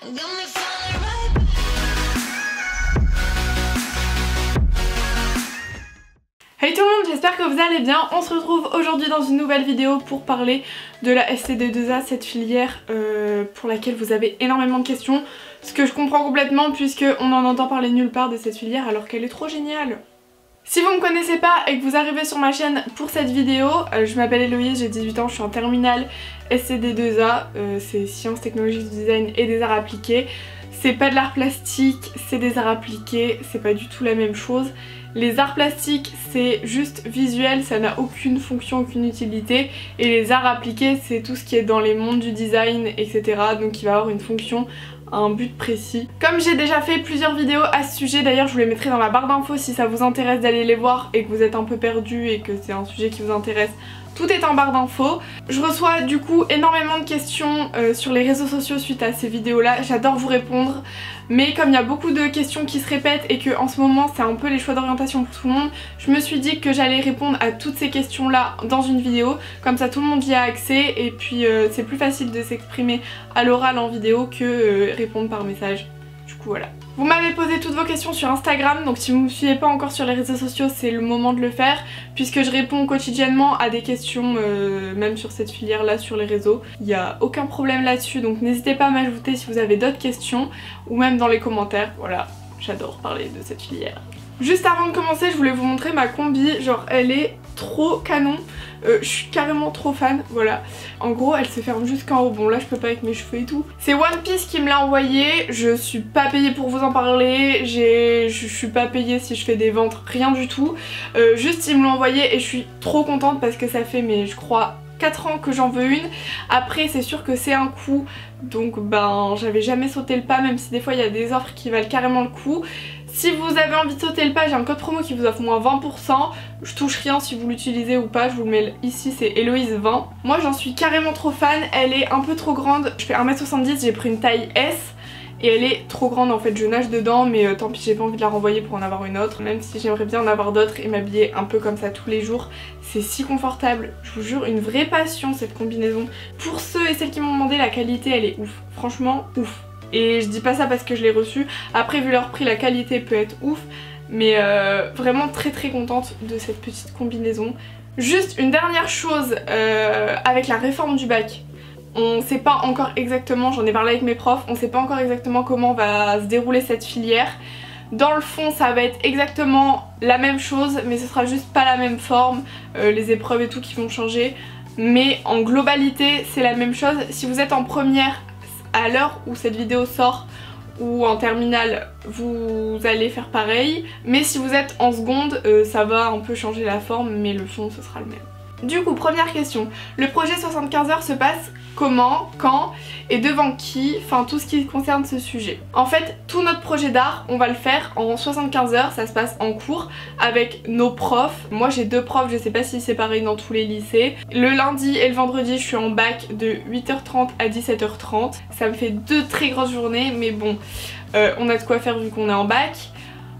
Hey tout le monde, j'espère que vous allez bien. On se retrouve aujourd'hui dans une nouvelle vidéo pour parler de la STD2A, cette filière pour laquelle vous avez énormément de questions. Ce que je comprends complètement puisque on en entend parler nulle part de cette filière alors qu'elle est trop géniale. Si vous me connaissez pas et que vous arrivez sur ma chaîne pour cette vidéo, je m'appelle Héloïse, j'ai 18 ans, je suis en terminale STD2A, c'est Sciences, Technologies du Design et des Arts Appliqués. C'est pas de l'art plastique, c'est des arts appliqués, c'est pas du tout la même chose. Les arts plastiques c'est juste visuel, ça n'a aucune fonction, aucune utilité. Et les arts appliqués c'est tout ce qui est dans les mondes du design, etc. Donc il va avoir une fonction, un but précis. Comme j'ai déjà fait plusieurs vidéos à ce sujet, d'ailleurs je vous les mettrai dans la barre d'infos si ça vous intéresse d'aller les voir et que vous êtes un peu perdu et que c'est un sujet qui vous intéresse. Tout est en barre d'infos. Je reçois du coup énormément de questions sur les réseaux sociaux suite à ces vidéos là, j'adore vous répondre. Mais comme il y a beaucoup de questions qui se répètent et que en ce moment c'est un peu les choix d'orientation pour tout le monde, je me suis dit que j'allais répondre à toutes ces questions là dans une vidéo. Comme ça tout le monde y a accès et puis c'est plus facile de s'exprimer à l'oral en vidéo que répondre par message. Du coup voilà. Vous m'avez posé toutes vos questions sur Instagram, donc si vous ne me suivez pas encore sur les réseaux sociaux, c'est le moment de le faire, puisque je réponds quotidiennement à des questions, même sur cette filière là sur les réseaux. Il n'y a aucun problème là-dessus, donc n'hésitez pas à m'ajouter si vous avez d'autres questions, ou même dans les commentaires, voilà, j'adore parler de cette filière. Juste avant de commencer, je voulais vous montrer ma combi, genre elle est trop canon, je suis carrément trop fan, voilà. En gros elle se ferme jusqu'en haut, bon là je peux pas avec mes cheveux et tout. C'est One Piece qui me l'a envoyé, je suis pas payée pour vous en parler, je suis pas payée si je fais des ventes, rien du tout. Juste ils me l'ont envoyé et je suis trop contente parce que ça fait mais je crois 4 ans que j'en veux une. Après c'est sûr que c'est un coût, donc ben j'avais jamais sauté le pas, même si des fois il y a des offres qui valent carrément le coup. Si vous avez envie de sauter le pas, j'ai un code promo qui vous offre moins 20%. Je touche rien si vous l'utilisez ou pas, je vous le mets ici, c'est Héloïse20. Moi j'en suis carrément trop fan, elle est un peu trop grande. Je fais 1m70, j'ai pris une taille S. Et elle est trop grande en fait, je nage dedans mais tant pis j'ai pas envie de la renvoyer pour en avoir une autre. Même si j'aimerais bien en avoir d'autres et m'habiller un peu comme ça tous les jours. C'est si confortable, je vous jure, une vraie passion cette combinaison. Pour ceux et celles qui m'ont demandé, la qualité elle est ouf, franchement ouf. Et je dis pas ça parce que je l'ai reçue, après vu leur prix la qualité peut être ouf. Mais vraiment très très contente de cette petite combinaison. Juste une dernière chose avec la réforme du bac. On sait pas encore exactement, j'en ai parlé avec mes profs, on sait pas encore exactement comment va se dérouler cette filière. Dans le fond ça va être exactement la même chose mais ce sera juste pas la même forme, les épreuves et tout qui vont changer. Mais en globalité c'est la même chose. Si vous êtes en première à l'heure où cette vidéo sort ou en terminale vous allez faire pareil. Mais si vous êtes en seconde ça va un peu changer la forme mais le fond ce sera le même. Du coup, première question, le projet 75 heures se passe comment, quand et devant qui, enfin tout ce qui concerne ce sujet. En fait, tout notre projet d'art, on va le faire en 75 heures, ça se passe en cours avec nos profs. Moi j'ai 2 profs, je sais pas si c'est pareil dans tous les lycées. Le lundi et le vendredi, je suis en bac de 8h30 à 17h30. Ça me fait 2 très grosses journées, mais bon, on a de quoi faire vu qu'on est en bac.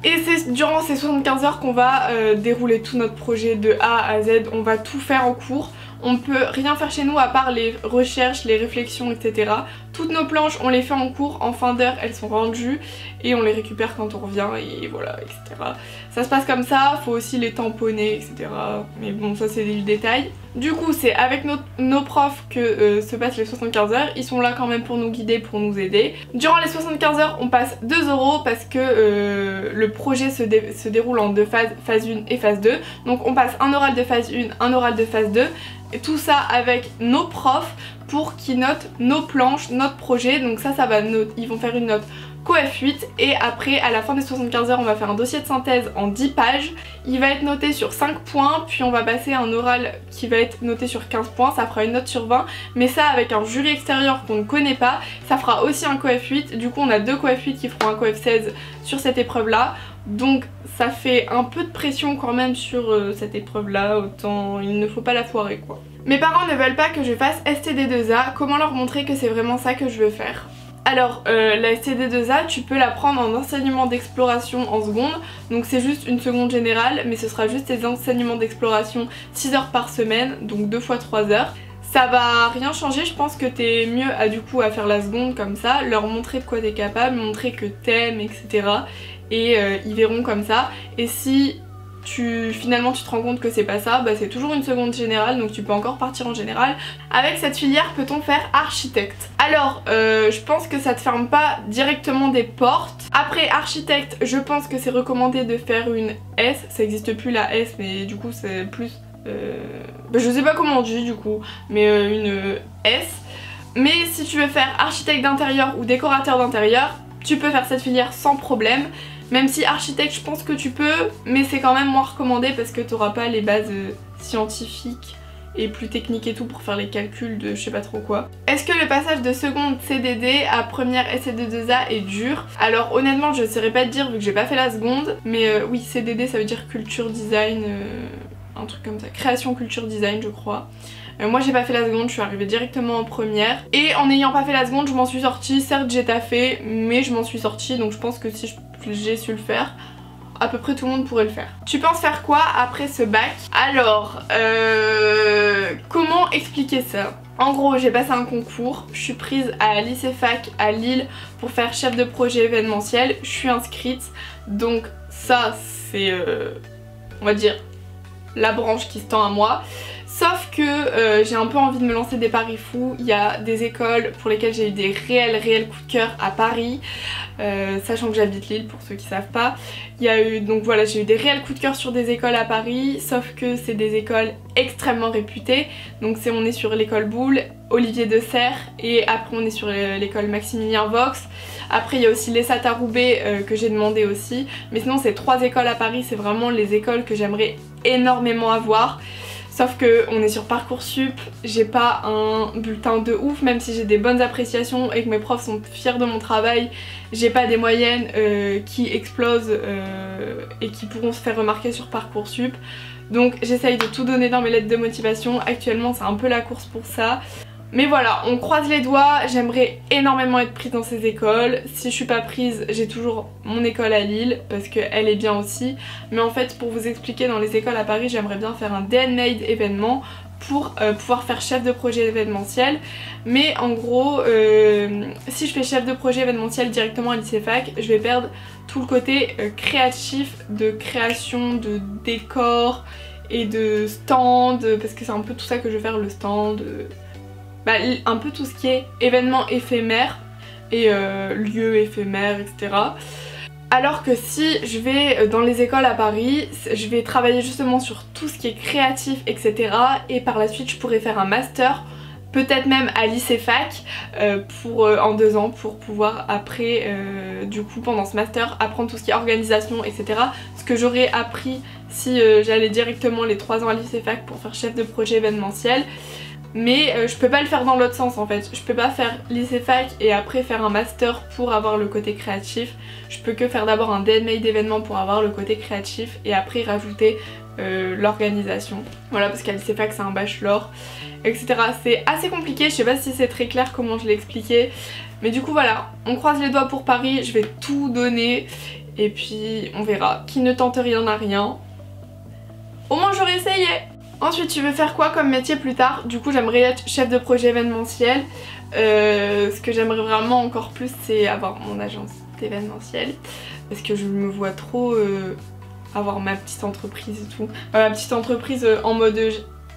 Et c'est durant ces 75 heures qu'on va dérouler tout notre projet de A à Z, on va tout faire en cours. On peut rien faire chez nous à part les recherches, les réflexions, etc. Toutes nos planches on les fait en cours, en fin d'heure elles sont rendues et on les récupère quand on revient et voilà, etc. Ça se passe comme ça, faut aussi les tamponner, etc. Mais bon ça c'est le détail. Du coup c'est avec nos profs que se passent les 75 heures, ils sont là quand même pour nous guider, pour nous aider. Durant les 75 heures on passe 2 € parce que le projet se déroule en 2 phases, phase 1 et phase 2. Donc on passe un oral de phase 1, un oral de phase 2. Et tout ça avec nos profs pour qu'ils notent nos planches, notre projet. Donc ça va ils vont faire une note coef 8 et après à la fin des 75 heures on va faire un dossier de synthèse en 10 pages. Il va être noté sur 5 points puis on va passer un oral qui va être noté sur 15 points, ça fera une note sur 20 mais ça avec un jury extérieur qu'on ne connaît pas, ça fera aussi un coef 8. Du coup on a 2 coef 8 qui feront un coef 16 sur cette épreuve là. Donc ça fait un peu de pression quand même sur cette épreuve là, autant il ne faut pas la foirer quoi. Mes parents ne veulent pas que je fasse STD2A, comment leur montrer que c'est vraiment ça que je veux faire? Alors la STD2A tu peux la prendre en enseignement d'exploration en seconde, donc c'est juste une seconde générale mais ce sera juste des enseignements d'exploration 6 heures par semaine, donc 2 fois 3 heures. Ça va rien changer, je pense que t'es mieux à du coup à faire la seconde comme ça, leur montrer de quoi t'es capable, montrer que t'aimes, etc. Et ils verront comme ça. Et si finalement tu te rends compte que c'est pas ça, bah c'est toujours une seconde générale, donc tu peux encore partir en générale. Avec cette filière, peut-on faire architecte? Alors, je pense que ça te ferme pas directement des portes. Après architecte, je pense que c'est recommandé de faire une S, ça existe plus la S, mais du coup c'est plus... bah je sais pas comment on dit du coup, mais une S. Mais si tu veux faire architecte d'intérieur ou décorateur d'intérieur, tu peux faire cette filière sans problème. Même si architecte je pense que tu peux, mais c'est quand même moins recommandé parce que t'auras pas les bases scientifiques et plus techniques et tout pour faire les calculs de je sais pas trop quoi. Est-ce que le passage de seconde CDD à première SC2A est dur? Alors honnêtement je saurais pas te dire vu que j'ai pas fait la seconde, mais oui CDD ça veut dire culture design, un truc comme ça, création culture design je crois. Moi j'ai pas fait la seconde, je suis arrivée directement en première. Et en n'ayant pas fait la seconde je m'en suis sortie, certes j'ai taffé mais je m'en suis sortie, donc je pense que si j'ai su le faire, à peu près tout le monde pourrait le faire. Tu penses faire quoi après ce bac? Alors, comment expliquer ça? En gros j'ai passé un concours, je suis prise à lycée fac à Lille pour faire chef de projet événementiel, je suis inscrite, donc ça c'est on va dire la branche qui se tend à moi. Sauf que j'ai un peu envie de me lancer des paris fous. Il y a des écoles pour lesquelles j'ai eu des réels coups de cœur à Paris, sachant que j'habite Lille pour ceux qui savent pas. Il y a eu, donc voilà, j'ai eu des réels coups de cœur sur des écoles à Paris, sauf que c'est des écoles extrêmement réputées. Donc on est sur l'école Boulle, Olivier de Serres, et après on est sur l'école Maximilien Vox. Après il y a aussi l'ESAT Roubaix que j'ai demandé aussi. Mais sinon ces 3 écoles à Paris, c'est vraiment les écoles que j'aimerais énormément avoir. Sauf que on est sur Parcoursup, j'ai pas un bulletin de ouf, même si j'ai des bonnes appréciations et que mes profs sont fiers de mon travail, j'ai pas des moyennes qui explosent et qui pourront se faire remarquer sur Parcoursup. Donc j'essaye de tout donner dans mes lettres de motivation, actuellement c'est un peu la course pour ça. Mais voilà, on croise les doigts, j'aimerais énormément être prise dans ces écoles. Si je suis pas prise, j'ai toujours mon école à Lille parce qu'elle est bien aussi. Mais en fait, pour vous expliquer, dans les écoles à Paris, j'aimerais bien faire un DNMAID événement pour pouvoir faire chef de projet événementiel. Mais en gros, si je fais chef de projet événementiel directement à lycée fac, je vais perdre tout le côté créatif de création de décors et de stand, parce que c'est un peu tout ça que je vais faire, le stand... Bah, un peu tout ce qui est événements éphémères et lieux éphémères, etc. Alors que si je vais dans les écoles à Paris, je vais travailler justement sur tout ce qui est créatif, etc. Et par la suite je pourrais faire un master, peut-être même à lycée fac en 2 ans pour pouvoir après du coup pendant ce master apprendre tout ce qui est organisation, etc. Ce que j'aurais appris si j'allais directement les 3 ans à lycée fac pour faire chef de projet événementiel. Mais je peux pas le faire dans l'autre sens en fait. Je peux pas faire lycée fac et après faire un master pour avoir le côté créatif. Je peux que faire d'abord un DNMAID d'événement pour avoir le côté créatif et après rajouter l'organisation. Voilà, parce qu'à lycée fac c'est un bachelor, etc. C'est assez compliqué, je sais pas si c'est très clair comment je l'ai expliqué. Mais du coup voilà, on croise les doigts pour Paris, je vais tout donner et puis on verra. Qui ne tente rien n'a rien. Au moins j'aurais essayé. Ensuite tu veux faire quoi comme métier plus tard? Du coup j'aimerais être chef de projet événementiel. Ce que j'aimerais vraiment encore plus c'est avoir mon agence d'événementiel. Parce que je me vois trop avoir ma petite entreprise et tout. Ma petite entreprise en mode...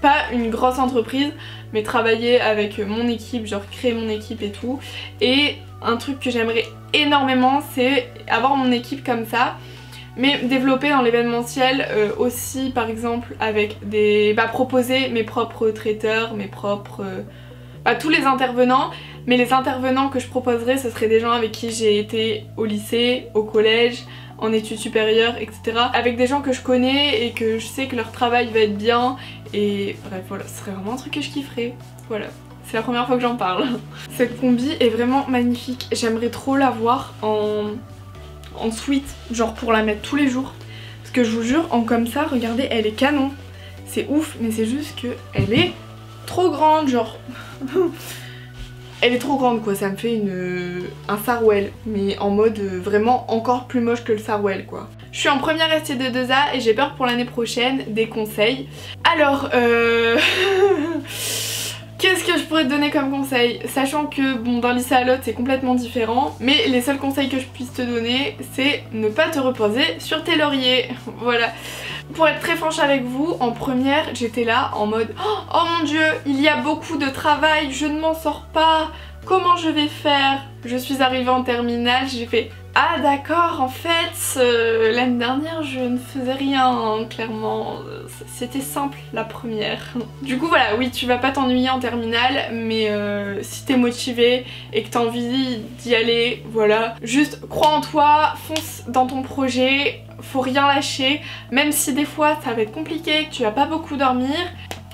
pas une grosse entreprise mais travailler avec mon équipe, genre créer mon équipe et tout. Et un truc que j'aimerais énormément c'est avoir mon équipe comme ça. Mais développer dans l'événementiel aussi par exemple avec des... proposer mes propres traiteurs, mes propres... tous les intervenants. Mais les intervenants que je proposerais ce seraient des gens avec qui j'ai été au lycée, au collège, en études supérieures, etc. Avec des gens que je connais et que je sais que leur travail va être bien. Et bref voilà, ce serait vraiment un truc que je kifferais. Voilà. C'est la première fois que j'en parle. Cette combi est vraiment magnifique. J'aimerais trop la voir en suite, genre pour la mettre tous les jours. Parce que je vous jure, en comme ça, regardez, elle est canon. C'est ouf, mais c'est juste que elle est trop grande, genre... elle est trop grande quoi, ça me fait un Sarwell, mais en mode vraiment encore plus moche que le Sarwell quoi. Je suis en première ST2A et j'ai peur pour l'année prochaine, des conseils. Alors, Qu'est-ce que je pourrais te donner comme conseil? Sachant que bon, d'un lycée à l'autre c'est complètement différent, mais les seuls conseils que je puisse te donner c'est ne pas te reposer sur tes lauriers. Voilà. Pour être très franche avec vous, en première j'étais là en mode oh mon dieu, il y a beaucoup de travail, je ne m'en sors pas, comment je vais faire? Je suis arrivée en terminale, j'ai fait ah d'accord, en fait l'année dernière je ne faisais rien hein, clairement, c'était simple la première. Du coup voilà, oui tu vas pas t'ennuyer en terminale, mais si t'es motivé et que t'as envie d'y aller, voilà, juste crois en toi, fonce dans ton projet, faut rien lâcher, même si des fois ça va être compliqué, que tu vas pas beaucoup dormir.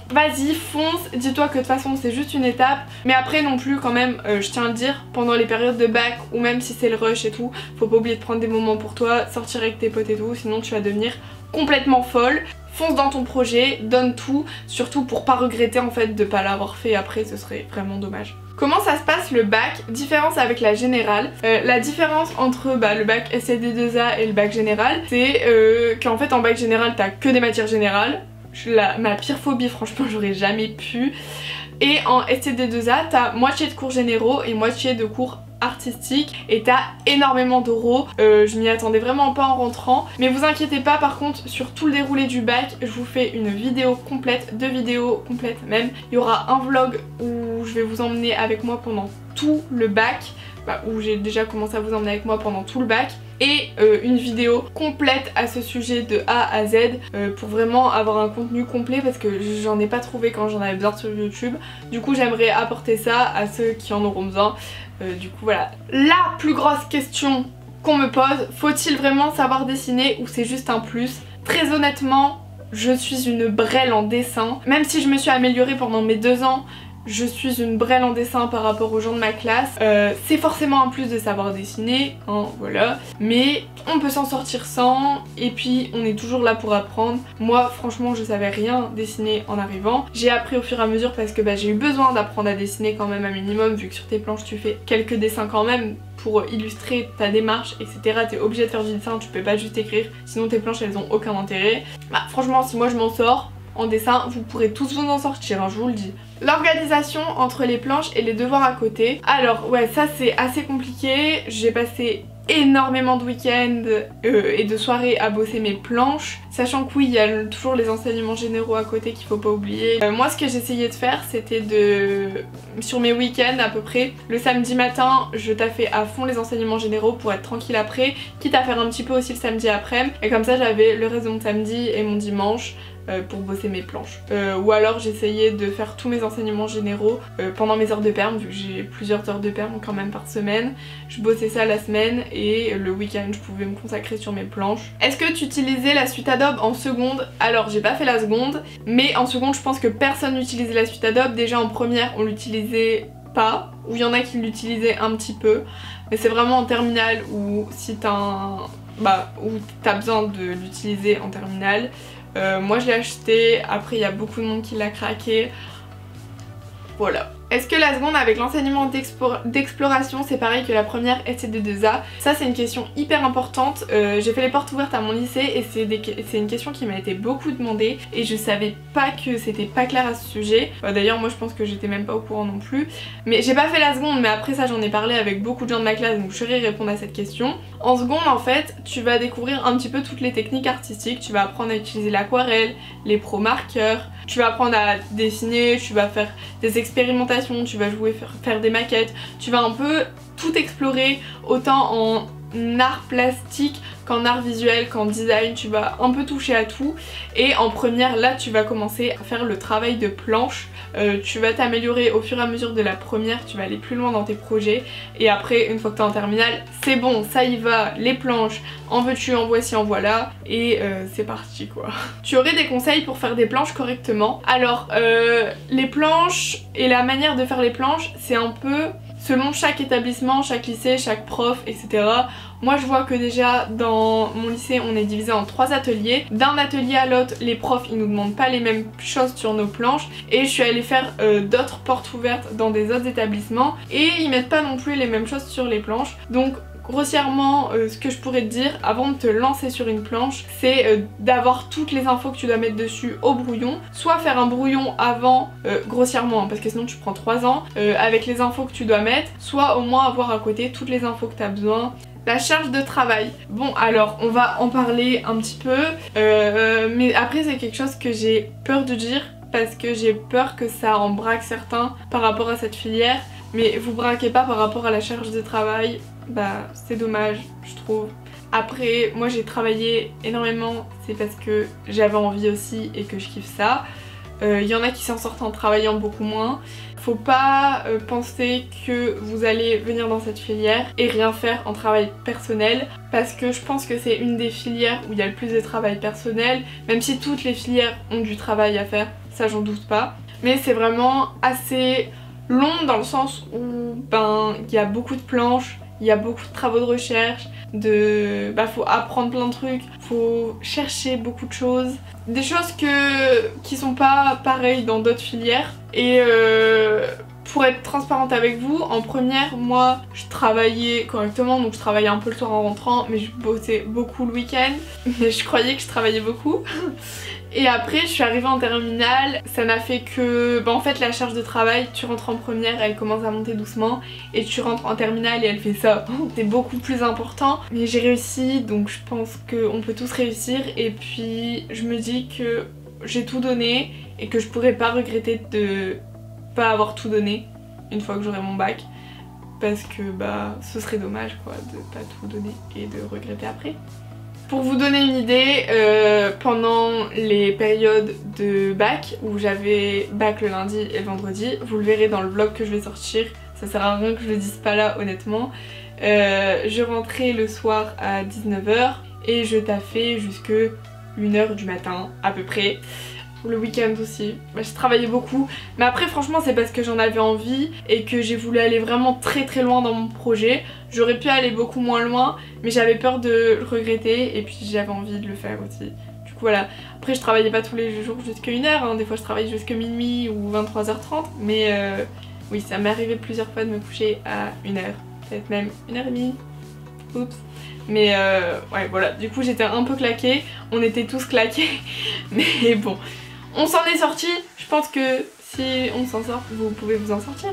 Vas-y, fonce, dis-toi que de toute façon c'est juste une étape, mais après non plus quand même, je tiens à le dire, pendant les périodes de bac ou même si c'est le rush et tout, faut pas oublier de prendre des moments pour toi, sortir avec tes potes et tout, sinon tu vas devenir complètement folle. Fonce dans ton projet, donne tout, surtout pour pas regretter en fait de pas l'avoir fait après, ce serait vraiment dommage. Comment ça se passe le bac? Différence avec la générale. La différence entre le bac STD2A et le bac général, c'est qu'en fait en bac général t'as que des matières générales. Ma pire phobie, franchement j'aurais jamais pu. Et en STD2A t'as moitié de cours généraux et moitié de cours artistiques et t'as énormément d'oraux. Je m'y attendais vraiment pas en rentrant, mais vous inquiétez pas, par contre sur tout le déroulé du bac je vous fais une vidéo complète, 2 vidéos complètes même. Il y aura un vlog où je vais vous emmener avec moi pendant tout le bac, où j'ai déjà commencé à vous emmener avec moi pendant tout le bac, et une vidéo complète à ce sujet de A à Z pour vraiment avoir un contenu complet parce que j'en ai pas trouvé quand j'en avais besoin sur YouTube. Du coup j'aimerais apporter ça à ceux qui en auront besoin. Du coup voilà. La plus grosse question qu'on me pose, faut-il vraiment savoir dessiner ou c'est juste un plus? Très honnêtement, je suis une brêle en dessin. Même si je me suis améliorée pendant mes 2 ans, je suis une brêle en dessin par rapport aux gens de ma classe. C'est forcément un plus de savoir dessiner, hein, voilà. Mais on peut s'en sortir sans, et puis on est toujours là pour apprendre. Moi franchement je savais rien dessiner en arrivant. J'ai appris au fur et à mesure parce que j'ai eu besoin d'apprendre à dessiner quand même un minimum, vu que sur tes planches tu fais quelques dessins quand même pour illustrer ta démarche, etc. T'es obligé de faire du dessin, tu peux pas juste écrire, sinon tes planches elles ont aucun intérêt. Franchement si moi je m'en sors en dessin, vous pourrez tous vous en sortir, hein, je vous le dis. L'organisation entre les planches et les devoirs à côté. Alors ouais, ça c'est assez compliqué. J'ai passé énormément de week-ends et de soirées à bosser mes planches, sachant que oui il y a toujours les enseignements généraux à côté qu'il faut pas oublier. Moi ce que j'essayais de faire c'était sur mes week-ends à peu près, le samedi matin je taffais à fond les enseignements généraux pour être tranquille après, quitte à faire un petit peu aussi le samedi après, et comme ça j'avais le reste de mon samedi et mon dimanche pour bosser mes planches. Ou alors j'essayais de faire tous mes enseignements généraux pendant mes heures de perm, vu que j'ai plusieurs heures de perm quand même par semaine. Je bossais ça la semaine et le week-end je pouvais me consacrer sur mes planches. Est-ce que tu utilisais la suite Adobe en seconde? Alors j'ai pas fait la seconde, mais en seconde je pense que personne n'utilisait la suite Adobe. Déjà en première on l'utilisait pas, ou il y en a qui l'utilisaient un petit peu, mais c'est vraiment en terminale où si t'as où t'as besoin de l'utiliser en terminale. Moi je l'ai acheté, après il y a beaucoup de monde qui l'a craqué. Voilà. Est-ce que la seconde avec l'enseignement d'exploration c'est pareil que la première STD2A? Ça c'est une question hyper importante. J'ai fait les portes ouvertes à mon lycée et c'est une question qui m'a été beaucoup demandée et je savais pas que c'était pas clair à ce sujet. D'ailleurs moi je pense que j'étais même pas au courant non plus. Mais j'ai pas fait la seconde, mais après ça j'en ai parlé avec beaucoup de gens de ma classe, donc je saurais répondre à cette question. En seconde en fait tu vas découvrir un petit peu toutes les techniques artistiques. Tu vas apprendre à utiliser l'aquarelle, les pro marqueurs, tu vas apprendre à dessiner, tu vas faire des expérimentations, tu vas jouer, faire des maquettes, tu vas un peu tout explorer, autant en art plastique qu'en art visuel, qu'en design, tu vas un peu toucher à tout. Et en première là tu vas commencer à faire le travail de planche, tu vas t'améliorer au fur et à mesure de la première, tu vas aller plus loin dans tes projets et après une fois que t'es en terminale c'est bon, ça y va, les planches, en veux-tu, en voici, en voilà, et c'est parti quoi. Tu aurais des conseils pour faire des planches correctement? Alors les planches et la manière de faire les planches c'est un peu selon chaque établissement, chaque lycée, chaque prof, etc. Moi je vois que déjà dans mon lycée on est divisé en 3 ateliers. D'un atelier à l'autre les profs ils nous demandent pas les mêmes choses sur nos planches et je suis allée faire d'autres portes ouvertes dans des autres établissements et ils mettent pas non plus les mêmes choses sur les planches. Donc grossièrement, ce que je pourrais te dire avant de te lancer sur une planche, c'est d'avoir toutes les infos que tu dois mettre dessus au brouillon. Soit faire un brouillon avant, grossièrement, hein, parce que sinon tu prends 3 ans, avec les infos que tu dois mettre, soit au moins avoir à côté toutes les infos que tu as besoin. La charge de travail. Bon alors on va en parler un petit peu, mais après c'est quelque chose que j'ai peur de dire parce que j'ai peur que ça en braque certains par rapport à cette filière. Mais vous braquez pas par rapport à la charge de travail, bah c'est dommage je trouve. Après moi j'ai travaillé énormément, c'est parce que j'avais envie aussi et que je kiffe ça. Y en a qui s'en sortent en travaillant beaucoup moins. Faut pas penser que vous allez venir dans cette filière et rien faire en travail personnel, parce que je pense que c'est une des filières où il y a le plus de travail personnel, même si toutes les filières ont du travail à faire, ça j'en doute pas. Mais c'est vraiment assez long dans le sens où ben il y a beaucoup de planches, il y a beaucoup de travaux de recherche, faut apprendre plein de trucs, faut chercher beaucoup de choses. Des choses qui sont pas pareilles dans d'autres filières. Et pour être transparente avec vous, en première, moi je travaillais correctement, donc je travaillais un peu le soir en rentrant, mais je bossais beaucoup le week-end, mais je croyais que je travaillais beaucoup. Et après je suis arrivée en terminale, ça n'a fait que en fait la charge de travail, tu rentres en première, elle commence à monter doucement et tu rentres en terminale et elle fait ça. C'est beaucoup plus important, mais j'ai réussi, donc je pense qu'on peut tous réussir. Et puis je me dis que j'ai tout donné et que je pourrais pas regretter de pas avoir tout donné une fois que j'aurai mon bac, parce que ce serait dommage quoi de pas tout donner et de regretter après. Pour vous donner une idée, pendant les périodes de bac, où j'avais bac le lundi et le vendredi, vous le verrez dans le vlog que je vais sortir, ça sert à rien que je le dise pas là honnêtement, je rentrais le soir à 19 h et je taffais jusque 1 h du matin à peu près. Le week-end aussi, je travaillais beaucoup, mais après franchement c'est parce que j'en avais envie et que j'ai voulu aller vraiment très très loin dans mon projet. J'aurais pu aller beaucoup moins loin, mais j'avais peur de le regretter et puis j'avais envie de le faire aussi. Du coup voilà, après je travaillais pas tous les jours jusqu'à 1 h, hein. Des fois je travaillais jusqu'à minuit ou 23 h 30, mais oui ça m'est arrivé plusieurs fois de me coucher à 1 h, peut-être même 1 h 30. Oups. Mais ouais voilà, du coup j'étais un peu claquée, on était tous claqués, mais bon. On s'en est sorti, je pense que si on s'en sort, vous pouvez vous en sortir.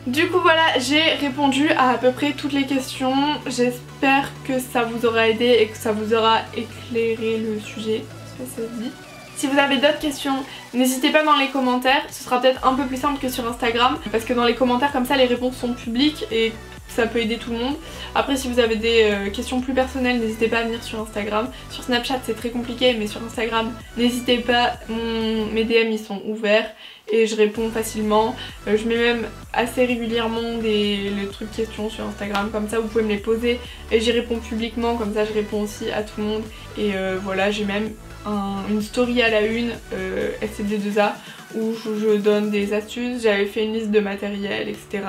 Du coup voilà, j'ai répondu à peu près toutes les questions. J'espère que ça vous aura aidé et que ça vous aura éclairé le sujet. Je sais pas si ça se dit. Si vous avez d'autres questions, n'hésitez pas dans les commentaires. Ce sera peut-être un peu plus simple que sur Instagram, parce que dans les commentaires comme ça les réponses sont publiques et ça peut aider tout le monde. Après si vous avez des questions plus personnelles, n'hésitez pas à venir sur Instagram. Sur Snapchat c'est très compliqué, mais sur Instagram n'hésitez pas, mes DM ils sont ouverts et je réponds facilement. Je mets même assez régulièrement le truc questions sur Instagram, comme ça vous pouvez me les poser et j'y réponds publiquement, comme ça je réponds aussi à tout le monde. Et voilà, j'ai même une story à la une SCD2A où je donne des astuces, j'avais fait une liste de matériel, etc.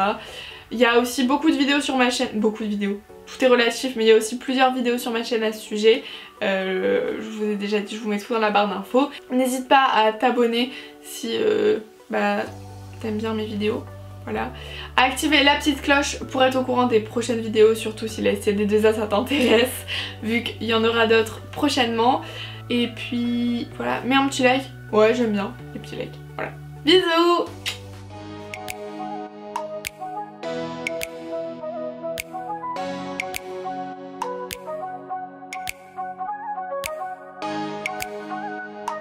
Il y a aussi beaucoup de vidéos sur ma chaîne, beaucoup de vidéos, tout est relatif, mais il y a aussi plusieurs vidéos sur ma chaîne à ce sujet. Je vous ai déjà dit, je vous mets tout dans la barre d'infos. N'hésite pas à t'abonner si t'aimes bien mes vidéos. Voilà. À activer la petite cloche pour être au courant des prochaines vidéos, surtout si la SCD2A ça t'intéresse, vu qu'il y en aura d'autres prochainement. Et puis voilà, mets un petit like, ouais j'aime bien les petits likes. Voilà. Bisous!